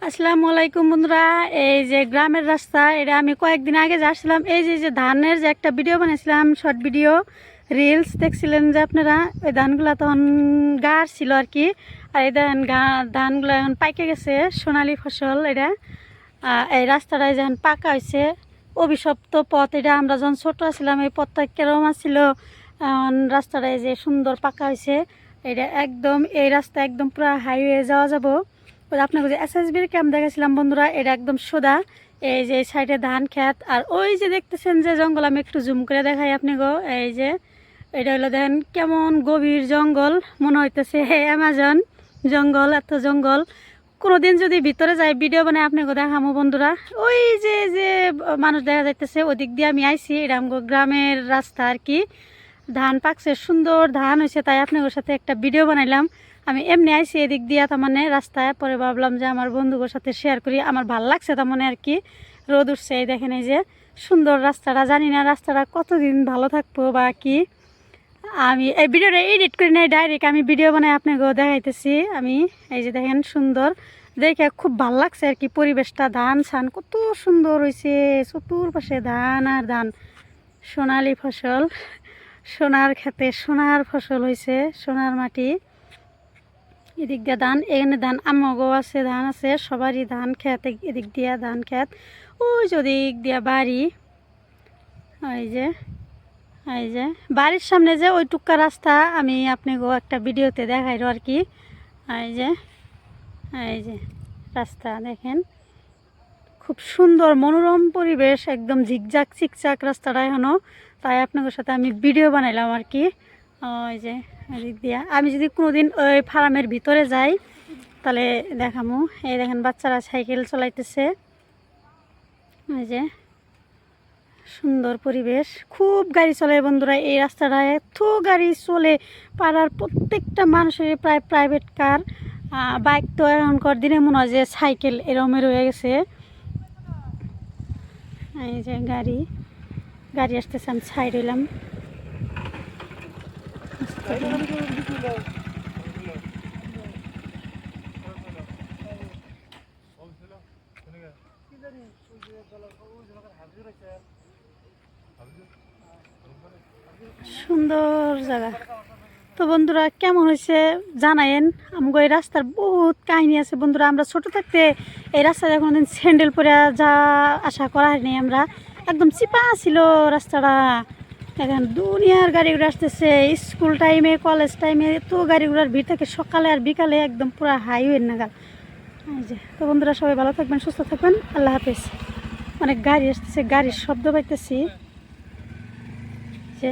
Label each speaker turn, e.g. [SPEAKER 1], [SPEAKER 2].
[SPEAKER 1] আসসালামু আলাইকুম বন্ধুরা। এই যে গ্রামের রাস্তা, এটা আমি কয়েকদিন আগে যাচ্ছিলাম। এই যে ধানের যে একটা ভিডিও বানিয়েছিলাম, শর্ট ভিডিও রিলস দেখছিলেন যে আপনারা, ওই ধানগুলো তখন গাছ ছিল আর কি। আর এই ধানগুলো এখন পাইকে গেছে, সোনালি ফসল। এটা এই রাস্তাটায় যখন পাকা হয়েছে, অভিশপ্ত পথ। এটা আমরা যখন ছোটো ছিলাম এই পথটা কেরম ছিল, রাস্তাটায় যে সুন্দর পাকা হয়েছে। এটা একদম এই রাস্তা একদম পুরো হাইওয়ে যাওয়া যাব। আপনাকে যে এসএসবির ক্যাম্প দেখেছিলাম বন্ধুরা, এটা একদম সোজা। এই যে সাইডে ধান ক্ষেত, আর ওই যে দেখতেছেন যে জঙ্গল, আমি একটু জুম করে দেখাই আপনি গো। এই যে এটা হলো দেখেন কেমন গভীর জঙ্গল, মনে হইতেছে অ্যামাজন জঙ্গল। এত জঙ্গল, কোনোদিন যদি ভিতরে যাই ভিডিও বানাই আপনাকে দেখামো বন্ধুরা। ওই যে যে মানুষ দেখা যাইতেছে, ওদিক দিয়ে আমি আইছি। এটা আমগো গ্রামের রাস্তা আর কি। ধান পাকছে, সুন্দর ধান হয়েছে, তাই আপনাদের সাথে একটা ভিডিও বানাইলাম। আমি এমনি আইছি এদিক দিয়ে, তার মানে রাস্তায়, পরে ভাবলাম যে আমার বন্ধুদের সাথে শেয়ার করি। আমার ভাল লাগছে তার মানে আর কি। রোদ উঠছে, এই দেখেন এই যে সুন্দর রাস্তাটা। জানি না রাস্তাটা কতদিন ভালো থাকবো বা কি। আমি এই ভিডিওটা এডিট করি নাই, ডাইরেক্ট আমি ভিডিও বানাই আপনাকেও দেখাইতেছি। আমি এই যে দেখেন সুন্দর, দেখে খুব ভাল লাগছে আর কি পরিবেশটা। ধান ছান কত সুন্দর হয়েছে, চতুর্পাশে ধান আর ধান, সোনালি ফসল। সোনার খেতে সোনার ফসল হয়েছে, সোনার মাটি। এদিক দিয়ে ধান, এখানে ধান আমগো আছে, ধান আছে সবারই, ধান খেত এদিক দিয়া ধান খেত। ওই যে ওদিক দিয়া বাড়ি, এই যে বাড়ির সামনে যে ওই টুক্কা রাস্তা, আমি আপনাকেও একটা ভিডিওতে দেখাইরো আর কি। এই যে রাস্তা দেখেন, খুব সুন্দর মনোরম পরিবেশ, একদম ঝিকঝাক চিকচাক রাস্তাটা এখনও। তাই আপনাদের সাথে আমি ভিডিও বানাইলাম আর কি। ওই যে এদিক দিয়া আমি যদি কোনোদিন ওই ফার্মের ভিতরে যাই তাহলে দেখামো। এই দেখেন বাচ্চারা সাইকেল চলাইতেছে। এই যে সুন্দর পরিবেশ, খুব গাড়ি চলে বন্ধুরা এই রাস্তাটায়, এত গাড়ি চলে। পাড়ার প্রত্যেকটা মানুষের প্রায় প্রাইভেট কার, বাইক তো এখনকার দিনে মনে হয় যে সাইকেল এরমের হয়ে গেছে। এই যে গাড়ি আসতেছে, আমি সাইড হইলাম। সুন্দর জায়গা। তো বন্ধুরা কেমন হয়েছে জানায়েন। আমগো এই রাস্তার বহুত কাহিনী আছে বন্ধুরা। আমরা ছোট থাকতে এই রাস্তায় কোনোদিন স্যান্ডেল পরে যা আশা করা হয়নি। আমরা একদম চিপা ছিল রাস্তাটা। এখন দুনিয়ার গাড়িগুলো আসতেছে, স্কুল টাইমে কলেজ টাইমে এত গাড়িগুলোর ভিড় থাকে, সকালে আর বিকালে একদম পুরো হাইওয়ে নাগাল। এই যে তো বন্ধুরা সবাই ভালো থাকবেন, সুস্থ থাকবেন, আল্লাহ হাফেজ। অনেক গাড়ি আসতেছে, গাড়ির শব্দ পাইতেছি যে।